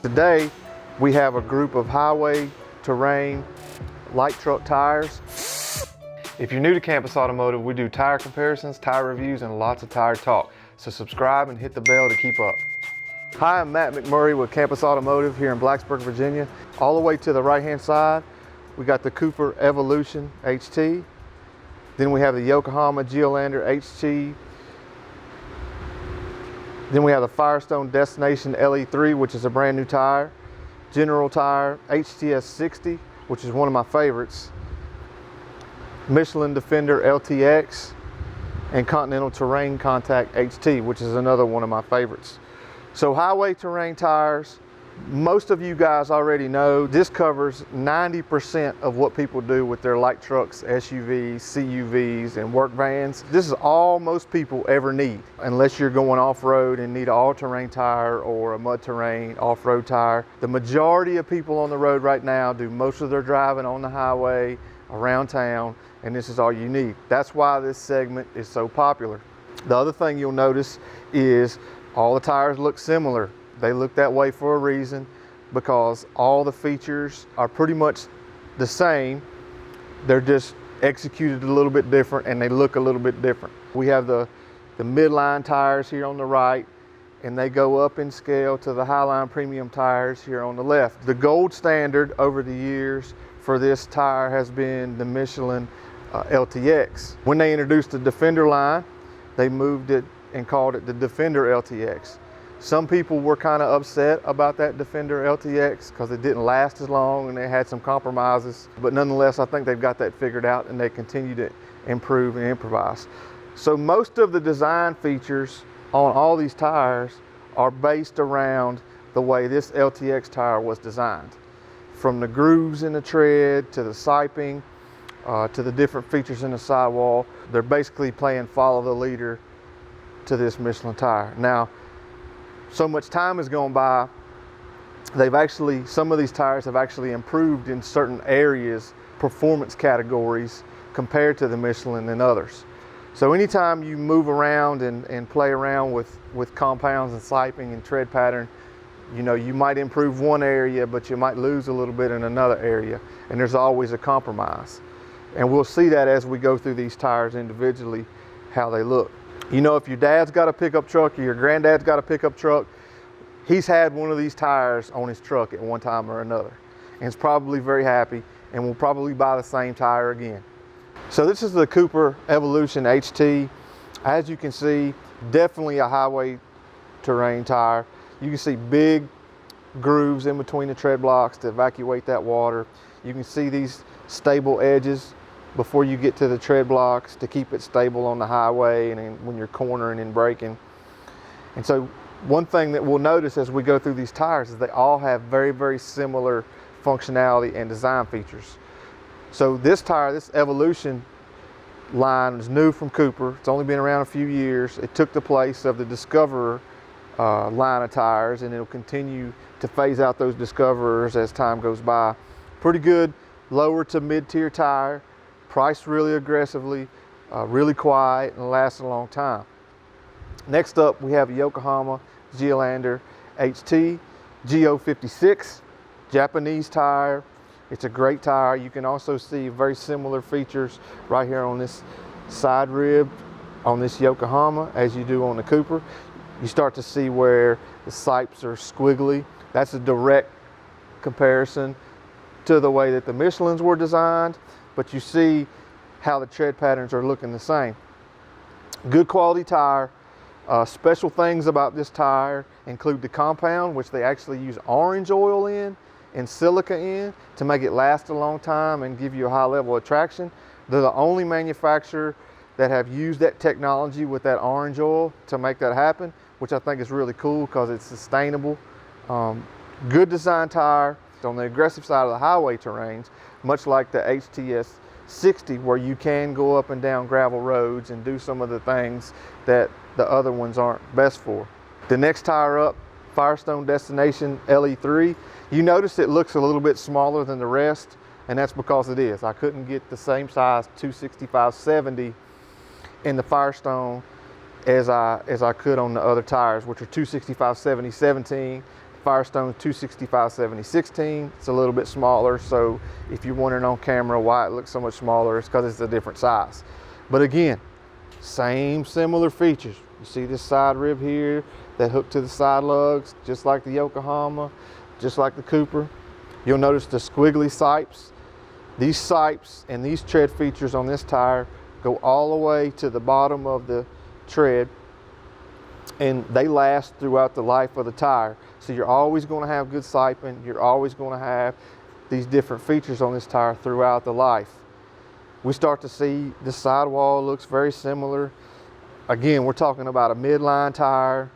Today, we have a group of highway, terrain, light truck tires. If you're new to Campus Automotive, we do tire comparisons, tire reviews, and lots of tire talk. So subscribe and hit the bell to keep up. Hi, I'm Matt McMurray with Campus Automotive here in Blacksburg, Virginia. All the way to the right-hand side, we got the Cooper Evolution HT. Then we have the Yokohama Geolander HT. Then we have the Firestone Destination LE3, which is a brand new tire. General tire, HTS60, which is one of my favorites. Michelin Defender LTX, and Continental Terrain Contact HT, which is another one of my favorites. So highway terrain tires, most of you guys already know this covers 90% of what people do with their light trucks, SUVs, CUVs, and work vans. This is all most people ever need, unless you're going off-road and need an all-terrain tire or a mud terrain off-road tire. The majority of people on the road right now do most of their driving on the highway, around town, and this is all you need. That's why this segment is so popular. The other thing you'll notice is all the tires look similar. They look that way for a reason, because all the features are pretty much the same. They're just executed a little bit different and they look a little bit different. We have the midline tires here on the right, and they go up in scale to the Highline premium tires here on the left. The gold standard over the years for this tire has been the Michelin LTX. When they introduced the Defender line, they moved it and called it the Defender LTX. Some people were kind of upset about that Defender LTX because it didn't last as long and they had some compromises. But nonetheless, I think they've got that figured out and they continue to improve and improvise. So most of the design features on all these tires are based around the way this LTX tire was designed. From the grooves in the tread to the siping to the different features in the sidewall, they're basically playing follow the leader to this Michelin tire. Now, so much time has gone by, some of these tires have actually improved in certain areas, performance categories, compared to the Michelin than others. So anytime you move around and play around with compounds and siping and tread pattern, you know, you might improve one area, but you might lose a little bit in another area, and there's always a compromise. And we'll see that as we go through these tires individually, how they look. You know, if your dad's got a pickup truck or your granddad's got a pickup truck, he's had one of these tires on his truck at one time or another. And he's probably very happy and will probably buy the same tire again. So this is the Cooper Evolution HT. As you can see, definitely a highway terrain tire. You can see big grooves in between the tread blocks to evacuate that water. You can see these stable edges before you get to the tread blocks to keep it stable on the highway and when you're cornering and braking. And so one thing that we'll notice as we go through these tires is they all have very, very similar functionality and design features. So this tire, this Evolution line, is new from Cooper. It's only been around a few years. It took the place of the Discoverer line of tires, and it'll continue to phase out those Discoverers as time goes by. Pretty good lower to mid-tier tire, priced really aggressively, really quiet, and lasts a long time. Next up, we have a Yokohama Geolander HT GO56, Japanese tire. It's a great tire. You can also see very similar features right here on this side rib on this Yokohama as you do on the Cooper. You start to see where the sipes are squiggly. That's a direct comparison to the way that the Michelins were designed, but you see how the tread patterns are looking the same. Good quality tire. Special things about this tire include the compound, which they actually use orange oil in and silica in to make it last a long time and give you a high level of traction. They're the only manufacturer that have used that technology with that orange oil to make that happen, which I think is really cool because it's sustainable. Good design tire. On the aggressive side of the highway terrains, much like the HTS60, where you can go up and down gravel roads and do some of the things that the other ones aren't best for. The next tire up, Firestone Destination LE3. You notice it looks a little bit smaller than the rest, and that's because it is. I couldn't get the same size 265/70 in the Firestone as I could on the other tires, which are 265/70/17 Firestone 265/70/16. It's a little bit smaller, so if you're wondering on camera why it looks so much smaller, it's because it's a different size. But again, same similar features. You see this side rib here that hook to the side lugs, just like the Yokohama, just like the Cooper. You'll notice the squiggly sipes. These sipes and these tread features on this tire go all the way to the bottom of the tread, and they last throughout the life of the tire. So you're always going to have good siping. You're always going to have these different features on this tire throughout the life. We start to see the sidewall looks very similar. Again, we're talking about a midline tire,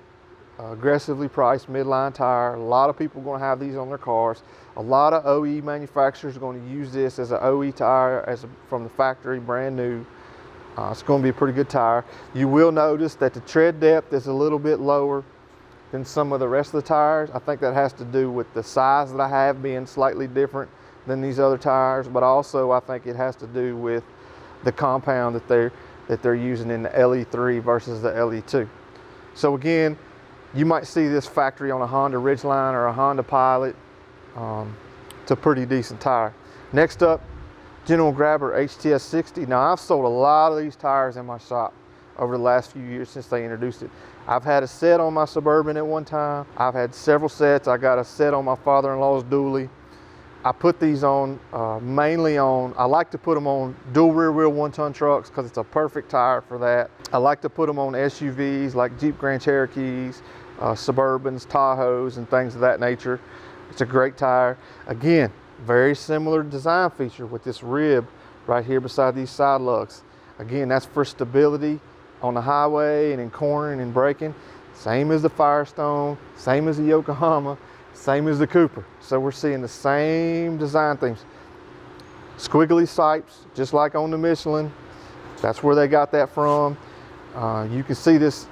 aggressively priced midline tire. A lot of people are going to have these on their cars. A lot of OE manufacturers are going to use this as an OE tire from the factory, brand new. It's going to be a pretty good tire. You will notice that the tread depth is a little bit lower than some of the rest of the tires. I think that has to do with the size that I have being slightly different than these other tires, but also I think it has to do with the compound that they're using in the LE3 versus the LE2. So again, you might see this factory on a Honda Ridgeline or a Honda Pilot. It's a pretty decent tire. Next up, General Grabber HTS60. Now, I've sold a lot of these tires in my shop over the last few years since they introduced it. I've had a set on my Suburban at one time. I've had several sets. I got a set on my father-in-law's dually. I put these on I like to put them on dual rear wheel 1-ton trucks because it's a perfect tire for that. I like to put them on SUVs like Jeep Grand Cherokees, Suburbans, Tahoes, and things of that nature. It's a great tire. Again, very similar design feature with this rib right here beside these side lugs. Again, that's for stability on the highway and in cornering and braking. Same as the Firestone, same as the Yokohama, same as the Cooper. So we're seeing the same design themes. Squiggly sipes, just like on the Michelin. That's where they got that from. You can see this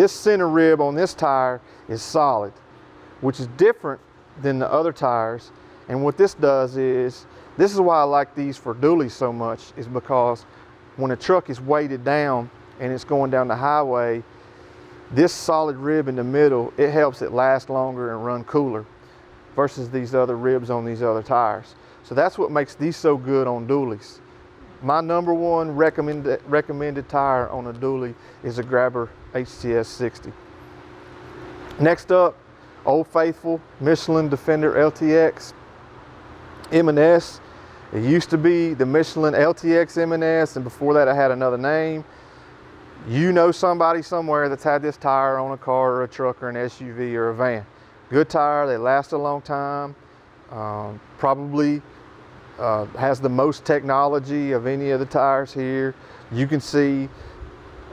center rib on this tire is solid, which is different than the other tires. And what this does is, this is why I like these for dualies so much, is because when a truck is weighted down and it's going down the highway, this solid rib in the middle, it helps it last longer and run cooler versus these other ribs on these other tires. So that's what makes these so good on dualies. My number one recommended tire on a dually is a Grabber HTS60. Next up, Old Faithful Michelin Defender LTX MNS. It used to be the Michelin LTX MNS, and before that it had another name. You know somebody somewhere that's had this tire on a car or a truck or an SUV or a van. Good tire, they last a long time. Probably has the most technology of any of the tires here. You can see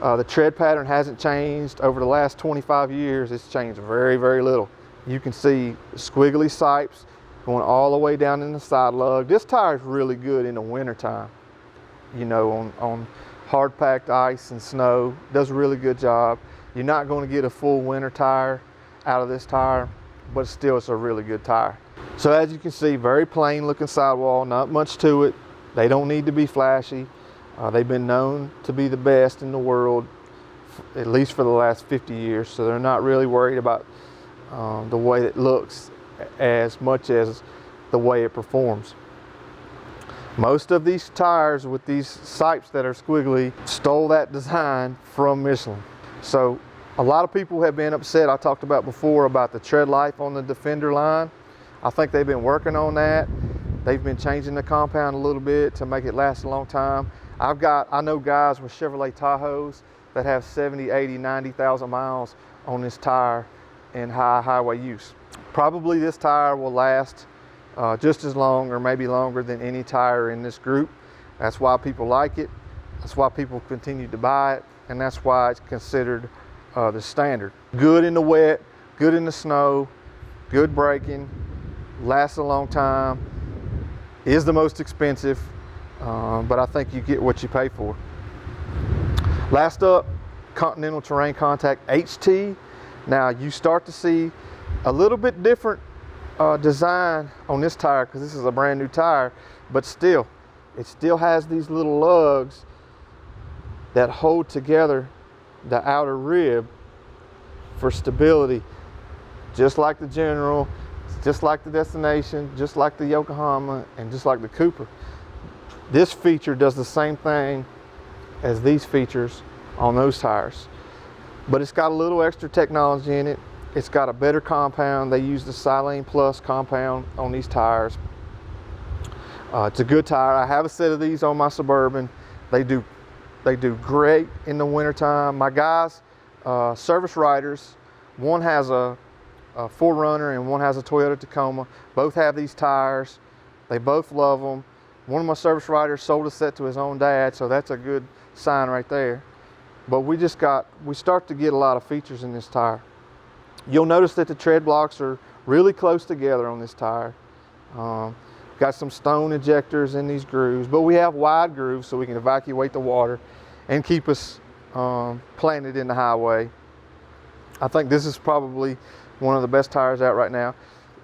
the tread pattern hasn't changed over the last 25 years. It's changed very, very little. You can see squiggly sipes going all the way down in the side lug. This tire is really good in the winter time. You know, on hard packed ice and snow, does a really good job. You're not going to get a full winter tire out of this tire, but still it's a really good tire. So as you can see, very plain looking sidewall, not much to it. They don't need to be flashy. They've been known to be the best in the world, at least for the last 50 years. So they're not really worried about the way it looks as much as the way it performs. Most of these tires with these sipes that are squiggly stole that design from Michelin. So a lot of people have been upset. I talked about before about the tread life on the Defender line. I think they've been working on that. They've been changing the compound a little bit to make it last a long time. I know guys with Chevrolet Tahoes that have 70, 80, 90,000 miles on this tire in high highway use. Probably this tire will last just as long or maybe longer than any tire in this group. That's why people like it. That's why people continue to buy it. And that's why it's considered the standard. Good in the wet, good in the snow, good braking, lasts a long time, is the most expensive, but I think you get what you pay for. Last up, Continental Terrain Contact HT. Now you start to see a little bit different design on this tire because this is a brand new tire, but still, it still has these little lugs that hold together the outer rib for stability. just like the General, just like the Destination, just like the Yokohama, and just like the Cooper. This feature does the same thing as these features on those tires, but it's got a little extra technology in it. It's got a better compound. They use the Silane Plus compound on these tires. It's a good tire. I have a set of these on my Suburban. They do great in the wintertime. My guys, service riders, one has a 4Runner and one has a Toyota Tacoma. Both have these tires. They both love them. One of my service riders sold a set to his own dad, so that's a good sign right there. But we start to get a lot of features in this tire. You'll notice that the tread blocks are really close together on this tire. Got some stone injectors in these grooves, but we have wide grooves so we can evacuate the water and keep us planted in the highway. I think this is probably one of the best tires out right now.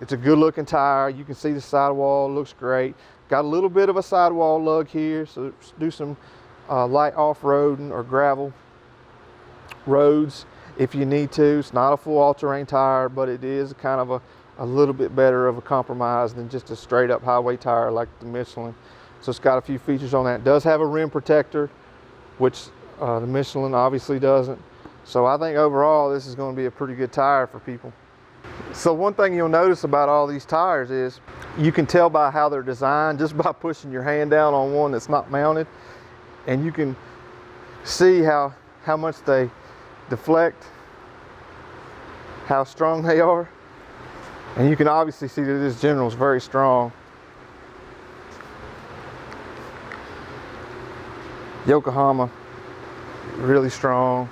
It's a good looking tire. You can see the sidewall looks great. Got a little bit of a sidewall lug here, so do some light off-roading or gravel roads if you need to. It's not a full all-terrain tire, but it is kind of a little bit better of a compromise than just a straight up highway tire like the Michelin. So it's got a few features on that. It does have a rim protector, which the Michelin obviously doesn't. So I think overall this is going to be a pretty good tire for people. So one thing you'll notice about all these tires is you can tell by how they're designed just by pushing your hand down on one that's not mounted, and you can see how much they deflect, how strong they are. And you can obviously see that this General is very strong. Yokohama, really strong.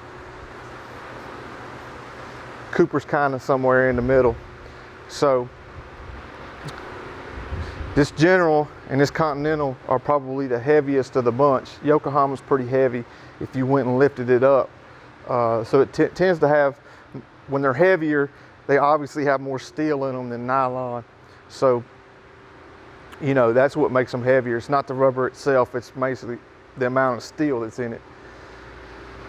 Cooper's kind of somewhere in the middle. So this General and this Continental are probably the heaviest of the bunch. Yokohama's pretty heavy if you went and lifted it up. So it tends to have, when they're heavier, they obviously have more steel in them than nylon. So, you know, that's what makes them heavier. It's not the rubber itself, it's basically the amount of steel that's in it.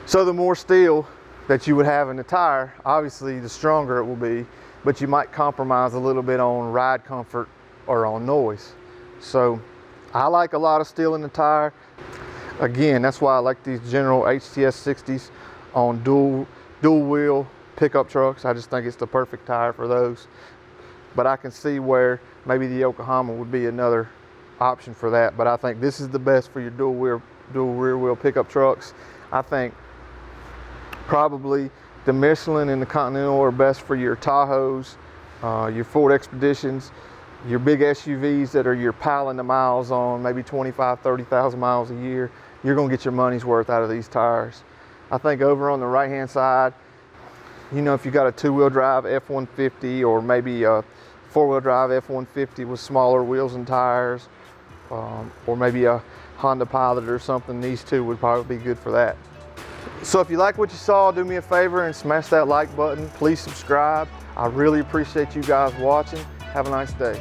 So the more steel that you would have in the tire, obviously the stronger it will be, but you might compromise a little bit on ride comfort or on noise. So I like a lot of steel in the tire. Again, that's why I like these General HTS60s on dual wheel pickup trucks. I just think it's the perfect tire for those. But I can see where maybe the Yokohama would be another option for that. But I think this is the best for your dual rear wheel pickup trucks. I think probably the Michelin and the Continental are best for your Tahoes, your Ford Expeditions, your big SUVs that are you're piling the miles on, maybe 25, 30,000 miles a year. You're gonna get your money's worth out of these tires. I think over on the right-hand side, you know, if you got a two-wheel drive F-150 or maybe a four-wheel drive F-150 with smaller wheels and tires, or maybe a Honda Pilot or something, these two would probably be good for that. So if you like what you saw, do me a favor and smash that like button. Please subscribe. I really appreciate you guys watching. Have a nice day.